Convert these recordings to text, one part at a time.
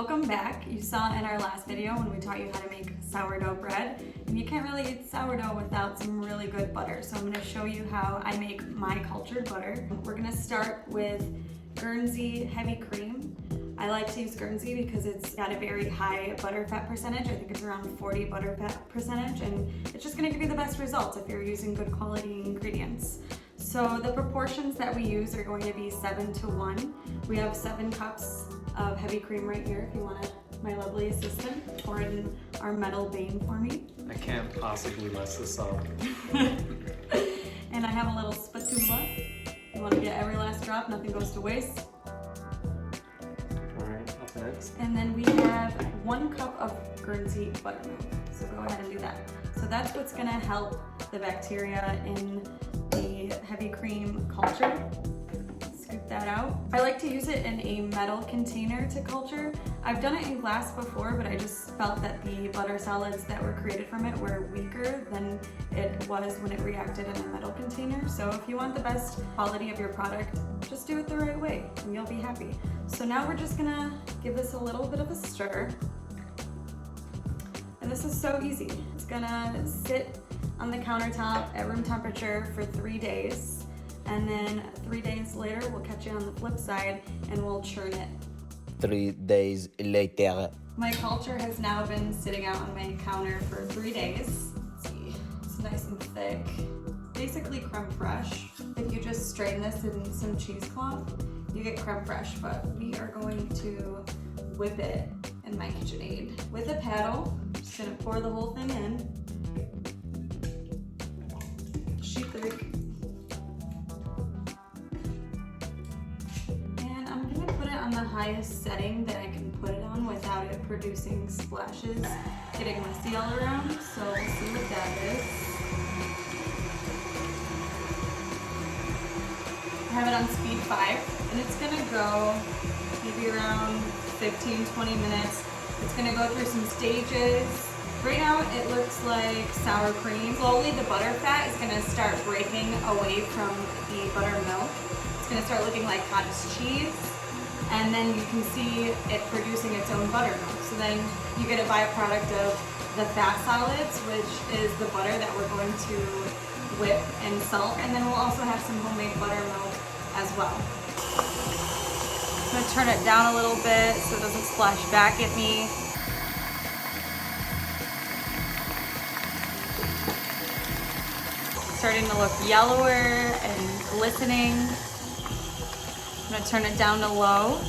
Welcome back. You saw in our last video when we taught you how to make sourdough bread, and you can't really eat sourdough without some really good butter. So I'm going to show you how I make my cultured butter. We're going to start with Guernsey heavy cream. I like to use Guernsey because it's got a very high butter fat percentage. I think it's around 40 butter fat percentage, and it's just going to give you the best results if you're using good quality ingredients. So the proportions that we use are going to be 7-to-1. We have 7 cups of heavy cream right here if you want my lovely assistant pour it in our metal vein for me. I can't possibly mess this up. And I have a little spatula. You want to get every last drop, nothing goes to waste. Alright, up next. And then we have 1 cup of Guernsey buttermilk. So go ahead and do that. So that's what's going to help the bacteria in the heavy cream culture. Scoop that out. I like to use it in a metal container to culture. I've done it in glass before, but I just felt that the butter solids that were created from it were weaker than it was when it reacted in a metal container. So if you want the best quality of your product, just do it the right way and you'll be happy. So now we're just gonna give this a little bit of a stir. And this is so easy. It's gonna sit on the countertop at room temperature for 3 days. And then 3 days later, we'll catch you on the flip side and we'll churn it. 3 days later. My culture has now been sitting out on my counter for 3 days. Let's see, it's nice and thick. Basically creme fraiche. If you just strain this in some cheesecloth, you get creme fraiche, but we are going to whip it in my KitchenAid. With a paddle, just gonna pour the whole thing in. Sheet thick. And I'm gonna put it on the highest setting that I can put it on without it producing splashes, getting messy all around. So we'll see what that is. I have it on speed 5, and it's gonna go maybe around 15-20 minutes. It's gonna go through some stages. Right now it looks like sour cream. Slowly the butter fat is gonna start breaking away from the buttermilk. It's gonna start looking like cottage cheese, and then you can see it producing its own buttermilk. So then you get a byproduct of the fat solids, which is the butter that we're going to whip and salt, and then we'll also have some homemade buttermilk as well. I'm gonna turn it down a little bit so it doesn't splash back at me. Starting to look yellower and glistening. I'm gonna turn it down to low.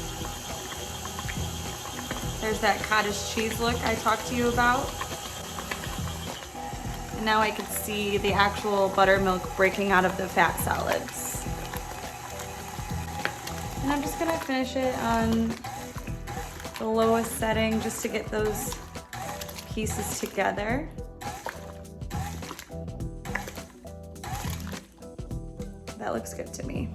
There's that cottage cheese look I talked to you about. And now I can see the actual buttermilk breaking out of the fat solids. And I'm just gonna finish it on the lowest setting just to get those pieces together. That looks good to me.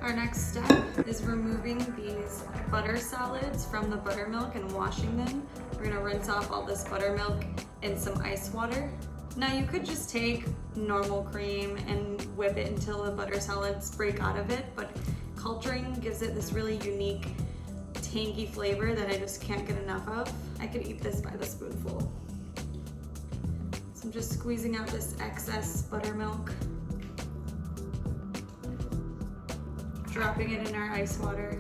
Our next step is removing these butter solids from the buttermilk and washing them. We're gonna rinse off all this buttermilk in some ice water. Now you could just take normal cream and whip it until the butter solids break out of it, but culturing gives it this really unique, tangy flavor that I just can't get enough of. I could eat this by the spoonful. So I'm just squeezing out this excess buttermilk, dropping it in our ice water.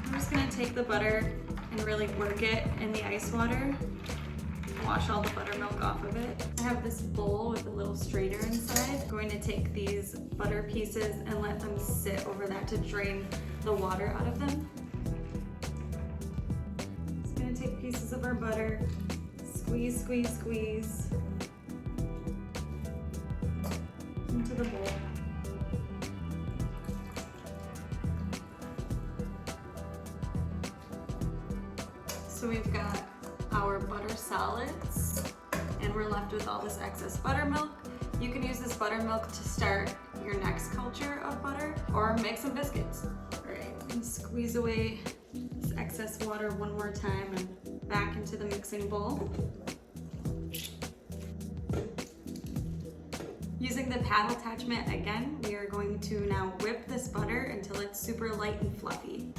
I'm just gonna take the butter and really work it in the ice water. Wash all the buttermilk off of it. I have this bowl with a little strainer inside. I'm going to take these butter pieces and let them sit over that to drain the water out of them. Just gonna take pieces of our butter, squeeze, squeeze, squeeze into the bowl. So we've got our butter solids, and we're left with all this excess buttermilk. You can use this buttermilk to start your next culture of butter or make some biscuits. All right, and squeeze away this excess water one more time and back into the mixing bowl. paddle attachment again. We are going to now whip this butter until it's super light and fluffy.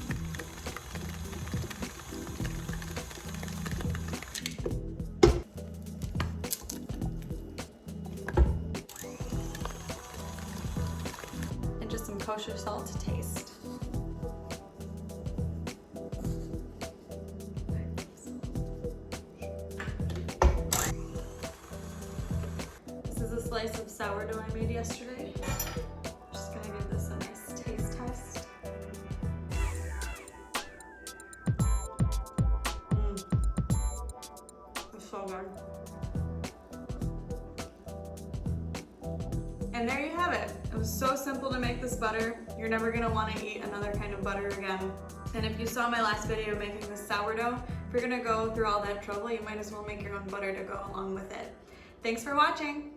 And just some kosher salt to taste. Slice of sourdough I made yesterday. Just gonna give this a nice taste test. It's so good. And there you have it. It was so simple to make this butter. You're never gonna wanna eat another kind of butter again. And if you saw my last video making this sourdough, if you're gonna go through all that trouble, you might as well make your own butter to go along with it. Thanks for watching.